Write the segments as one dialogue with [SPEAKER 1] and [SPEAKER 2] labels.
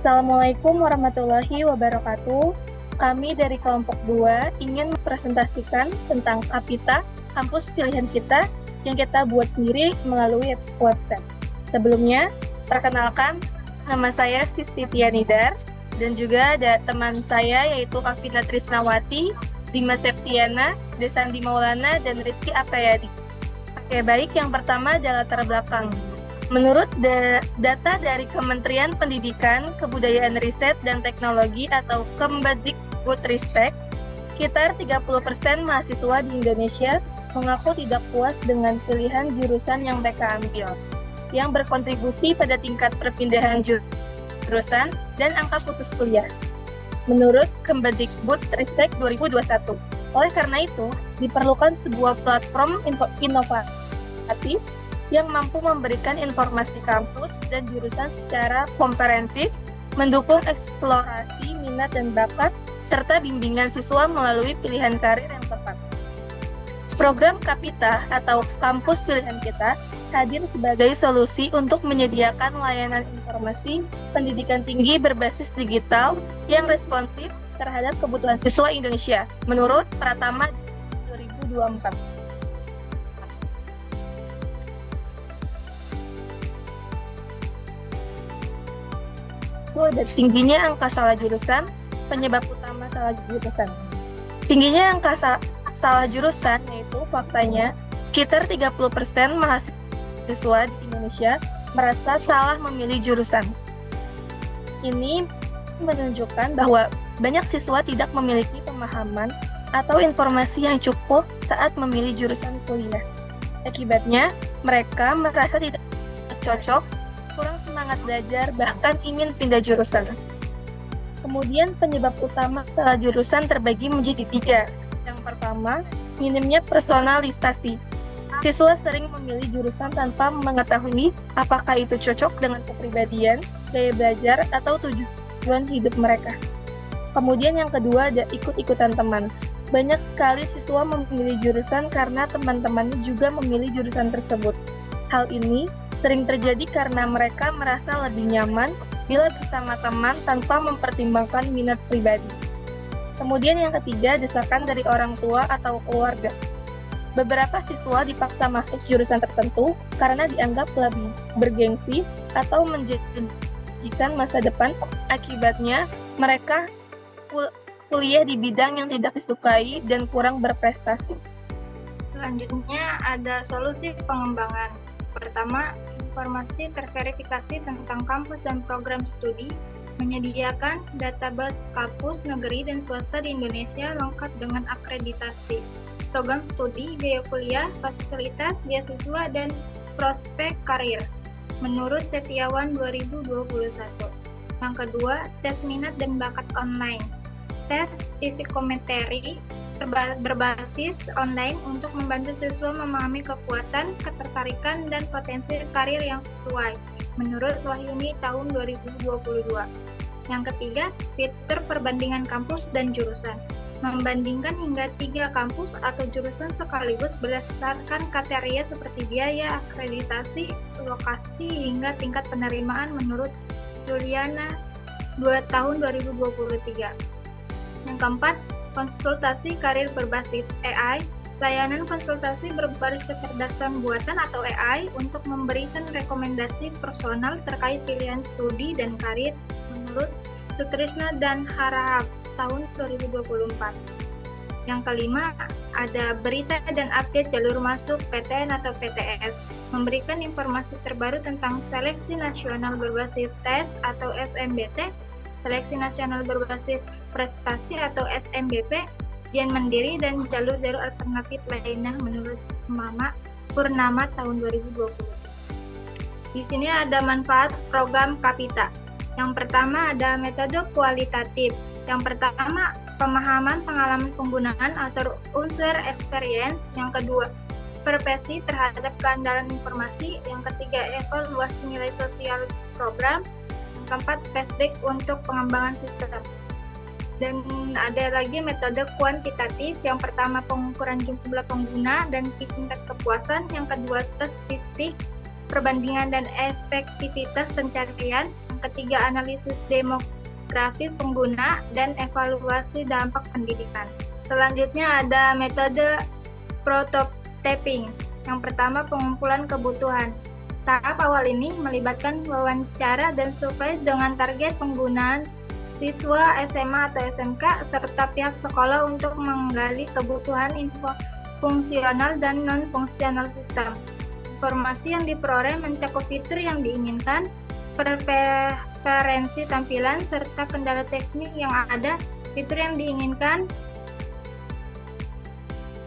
[SPEAKER 1] Assalamualaikum warahmatullahi wabarakatuh. Kami dari kelompok 2 ingin mempresentasikan tentang Kapita, kampus pilihan kita yang kita buat sendiri melalui website. Sebelumnya, perkenalkan, nama saya Sisti Tianidar, dan juga ada teman saya yaitu Kavina Trisnawati, Dimas Septiana, Desandi Maulana, dan Rizky Apayadi. Oke, baik, yang pertama adalah latar belakang. Menurut data dari Kementerian Pendidikan, Kebudayaan Riset dan Teknologi atau Kemdikbudristek, sekitar 30% mahasiswa di Indonesia mengaku tidak puas dengan pilihan jurusan yang mereka ambil, yang berkontribusi pada tingkat perpindahan jurusan dan angka putus kuliah. Menurut Kemdikbudristek 2021. Oleh karena itu, diperlukan sebuah platform inovatif yang mampu memberikan informasi kampus dan jurusan secara komprehensif, mendukung eksplorasi minat dan bakat, serta bimbingan siswa melalui pilihan karir yang tepat. Program Kapita atau Kampus Pilihan Kita hadir sebagai solusi untuk menyediakan layanan informasi pendidikan tinggi berbasis digital yang responsif terhadap kebutuhan siswa Indonesia, menurut Pratama 2024. Ada tingginya angka salah jurusan, penyebab utama salah jurusan. Tingginya angka salah jurusan yaitu faktanya sekitar 30% mahasiswa di Indonesia merasa salah memilih jurusan. Ini menunjukkan bahwa banyak siswa tidak memiliki pemahaman atau informasi yang cukup saat memilih jurusan kuliah. Akibatnya, mereka merasa tidak cocok, kurang semangat belajar, bahkan ingin pindah jurusan. Kemudian penyebab utama salah jurusan terbagi menjadi 3. Yang pertama, minimnya personalisasi. Siswa sering memilih jurusan tanpa mengetahui apakah itu cocok dengan kepribadian, gaya belajar, atau tujuan hidup mereka. Kemudian yang kedua ada ikut-ikutan teman. Banyak sekali siswa memilih jurusan karena teman-temannya juga memilih jurusan tersebut. Hal ini sering terjadi karena mereka merasa lebih nyaman bila bersama teman tanpa mempertimbangkan minat pribadi. Kemudian yang ketiga, desakan dari orang tua atau keluarga. Beberapa siswa dipaksa masuk jurusan tertentu karena dianggap lebih bergengsi atau menjanjikan masa depan. Akibatnya, mereka kuliah di bidang yang tidak disukai dan kurang berprestasi.
[SPEAKER 2] Selanjutnya ada solusi pengembangan. Pertama, informasi terverifikasi tentang kampus dan program studi, menyediakan database kampus negeri dan swasta di Indonesia lengkap dengan akreditasi, program studi, biaya kuliah, fasilitas, beasiswa, dan prospek karir, menurut Setiawan 2021. Yang kedua, tes minat dan bakat online. Tes psikometri berbasis online untuk membantu siswa memahami kekuatan, ketertarikan, dan potensi karir yang sesuai, menurut Wahyuni tahun 2022. Yang ketiga, fitur perbandingan kampus dan jurusan. Membandingkan hingga 3 kampus atau jurusan sekaligus berdasarkan kriteria seperti biaya, akreditasi, lokasi, hingga tingkat penerimaan menurut Juliana 2 tahun 2023. Yang keempat, konsultasi karir berbasis AI, layanan konsultasi berbasis kecerdasan buatan atau AI untuk memberikan rekomendasi personal terkait pilihan studi dan karir menurut Sutrisna dan Harahap tahun 2024. Yang kelima, ada berita dan update jalur masuk PTN atau PTS, memberikan informasi terbaru tentang seleksi nasional berbasis tes atau SNBT, seleksi nasional berbasis prestasi atau SNBP, ujian mandiri, dan jalur-jalur alternatif lainnya menurut Mama Purnama tahun 2020. Di sini ada manfaat program Kapita. Yang pertama ada metode kualitatif. Yang pertama, pemahaman pengalaman penggunaan atau unsur experience. Yang kedua, persepsi terhadap keandalan informasi. Yang ketiga, evaluasi nilai sosial program. Keempat, flashback untuk pengembangan sistem. Dan ada lagi metode kuantitatif. Yang pertama, pengukuran jumlah pengguna dan tingkat kepuasan. Yang kedua, statistik. perbandingan dan efektivitas pencarian. Yang ketiga, analisis demografi pengguna dan evaluasi dampak pendidikan. Selanjutnya ada metode prototyping. Yang pertama, pengumpulan kebutuhan. Tahap awal ini melibatkan wawancara dan survei dengan target penggunaan siswa SMA atau SMK serta pihak sekolah untuk menggali kebutuhan fungsional dan non-fungsional sistem. Informasi yang diperoleh mencakup fitur yang diinginkan, preferensi tampilan, serta kendala teknik yang ada. Fitur yang diinginkan.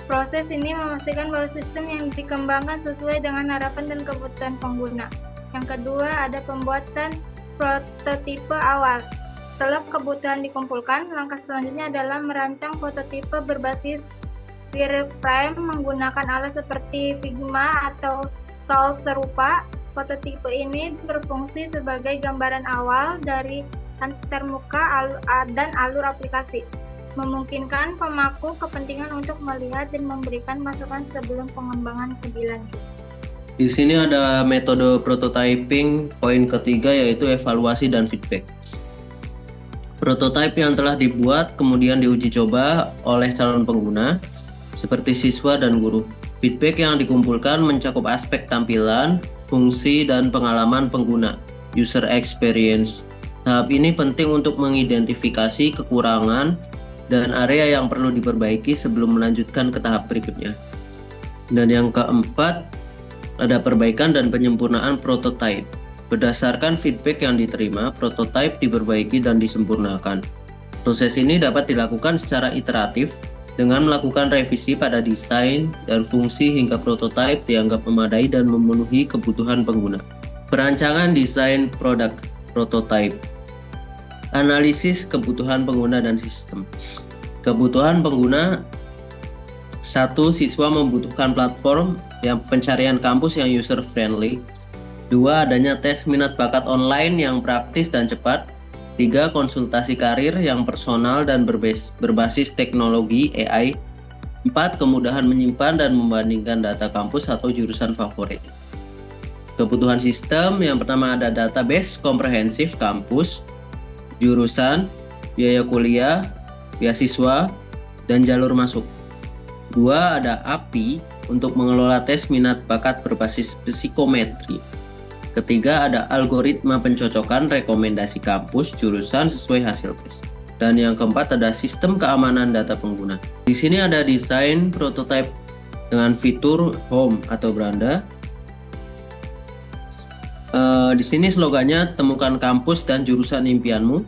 [SPEAKER 2] Proses ini memastikan bahwa sistem yang dikembangkan sesuai dengan harapan dan kebutuhan pengguna. Yang kedua, ada pembuatan prototipe awal. Setelah kebutuhan dikumpulkan, langkah selanjutnya adalah merancang prototipe berbasis wireframe menggunakan alat seperti Figma atau tools serupa. Prototipe ini berfungsi sebagai gambaran awal dari antarmuka dan alur aplikasi, memungkinkan pemangku kepentingan untuk melihat dan memberikan masukan sebelum pengembangan lebih lanjut.
[SPEAKER 3] Di sini ada metode prototyping, poin ketiga yaitu evaluasi dan feedback. Prototipe yang telah dibuat kemudian diuji coba oleh calon pengguna, seperti siswa dan guru. Feedback yang dikumpulkan mencakup aspek tampilan, fungsi, dan pengalaman pengguna, user experience. Tahap ini penting untuk mengidentifikasi kekurangan dan area yang perlu diperbaiki sebelum melanjutkan ke tahap berikutnya. Dan yang keempat, ada perbaikan dan penyempurnaan prototipe. Berdasarkan feedback yang diterima, prototipe diperbaiki dan disempurnakan. Proses ini dapat dilakukan secara iteratif dengan melakukan revisi pada desain dan fungsi hingga prototipe dianggap memadai dan memenuhi kebutuhan pengguna. Perancangan desain produk prototipe. Analisis kebutuhan pengguna dan sistem. Kebutuhan pengguna: 1. Siswa membutuhkan platform yang pencarian kampus yang user friendly. 2. Adanya tes minat bakat online yang praktis dan cepat. 3. Konsultasi karir yang personal dan berbasis teknologi AI. 4. Kemudahan menyimpan dan membandingkan data kampus atau jurusan favorit. Kebutuhan sistem: yang pertama ada database komprehensif kampus, jurusan, biaya kuliah, beasiswa, dan jalur masuk. 2. Ada API untuk mengelola tes minat bakat berbasis psikometri. Ketiga, ada algoritma pencocokan rekomendasi kampus jurusan sesuai hasil tes. Dan yang keempat ada sistem keamanan data pengguna. Di sini ada desain prototipe dengan fitur home atau beranda. Di sini slogannya temukan kampus dan jurusan impianmu.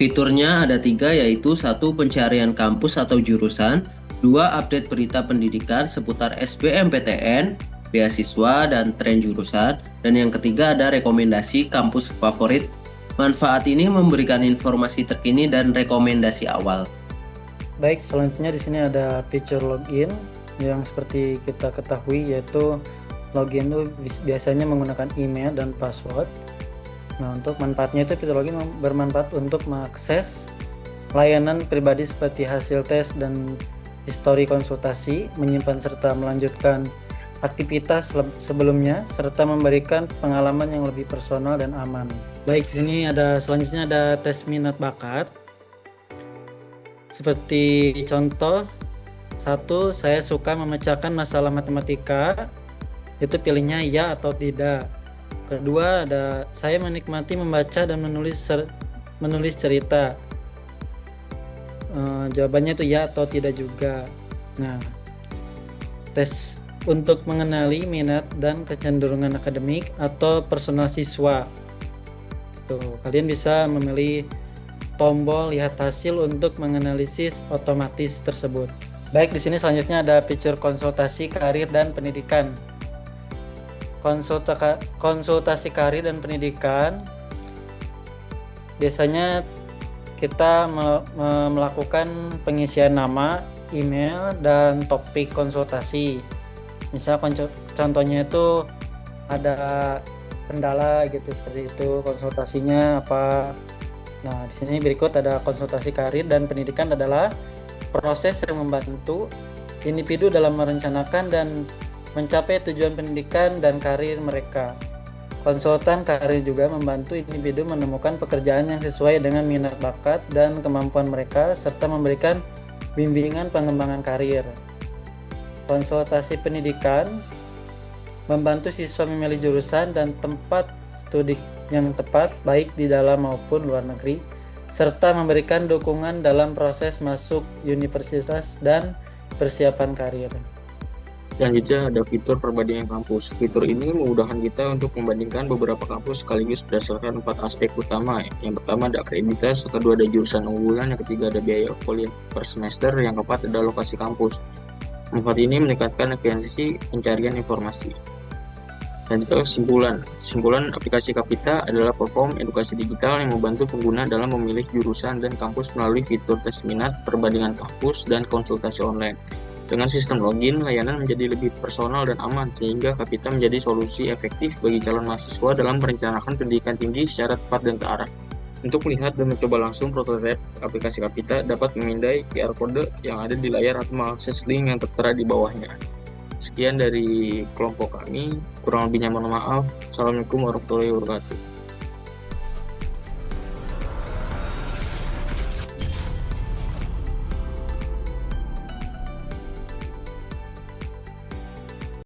[SPEAKER 3] Fiturnya ada 3, yaitu 1. Pencarian kampus atau jurusan. 2. Update berita pendidikan seputar SBMPTN, beasiswa, dan tren jurusan. Dan yang ketiga ada rekomendasi kampus favorit. Manfaat ini memberikan informasi terkini dan rekomendasi awal.
[SPEAKER 4] Baik, selanjutnya di sini ada fitur login yang seperti kita ketahui, yaitu login itu biasanya menggunakan email dan password. Nah, untuk manfaatnya itu fitur login bermanfaat untuk mengakses layanan pribadi seperti hasil tes dan histori konsultasi, menyimpan serta melanjutkan aktivitas sebelumnya, serta memberikan pengalaman yang lebih personal dan aman. Baik, di sini selanjutnya ada tes minat bakat. Seperti contoh, 1. Saya suka memecahkan masalah matematika. Itu pilihnya ya atau tidak. Kedua, ada saya menikmati membaca dan menulis cerita. Jawabannya itu ya atau tidak juga. Nah, tes untuk mengenali minat dan kecenderungan akademik atau personal siswa. Tuh, kalian bisa memilih tombol lihat hasil untuk menganalisis otomatis tersebut. Baik, di sini selanjutnya ada fitur konsultasi karir dan pendidikan. Konsultasi karir dan pendidikan biasanya kita melakukan pengisian nama, email, dan topik konsultasi. Misal contohnya itu ada kendala gitu, seperti itu konsultasinya apa. Nah, di sini berikut ada konsultasi karir dan pendidikan adalah proses yang membantu individu dalam merencanakan dan mencapai tujuan pendidikan dan karir mereka. Konsultan karir juga membantu individu menemukan pekerjaan yang sesuai dengan minat bakat dan kemampuan mereka, serta memberikan bimbingan pengembangan karir. Konsultasi pendidikan membantu siswa memilih jurusan dan tempat studi yang tepat, baik di dalam maupun luar negeri, serta memberikan dukungan dalam proses masuk universitas dan persiapan karir.
[SPEAKER 5] Selanjutnya ada fitur perbandingan kampus. Fitur ini memudahkan kita untuk membandingkan beberapa kampus sekaligus berdasarkan 4 aspek utama. Yang pertama ada akreditas, yang kedua ada jurusan unggulan, yang ketiga ada biaya kuliah per semester, yang keempat ada lokasi kampus. 4 ini meningkatkan efisiensi pencarian informasi. Selanjutnya kesimpulan aplikasi Kapita adalah platform edukasi digital yang membantu pengguna dalam memilih jurusan dan kampus melalui fitur tes minat, perbandingan kampus, dan konsultasi online. Dengan sistem login, layanan menjadi lebih personal dan aman, sehingga Kapita menjadi solusi efektif bagi calon mahasiswa dalam merencanakan pendidikan tinggi secara tepat dan terarah. Untuk melihat dan mencoba langsung prototipe aplikasi Kapita, dapat memindai QR code yang ada di layar atau mengakses link yang tertera di bawahnya. Sekian dari kelompok kami, kurang lebihnya mohon maaf. Assalamualaikum warahmatullahi wabarakatuh.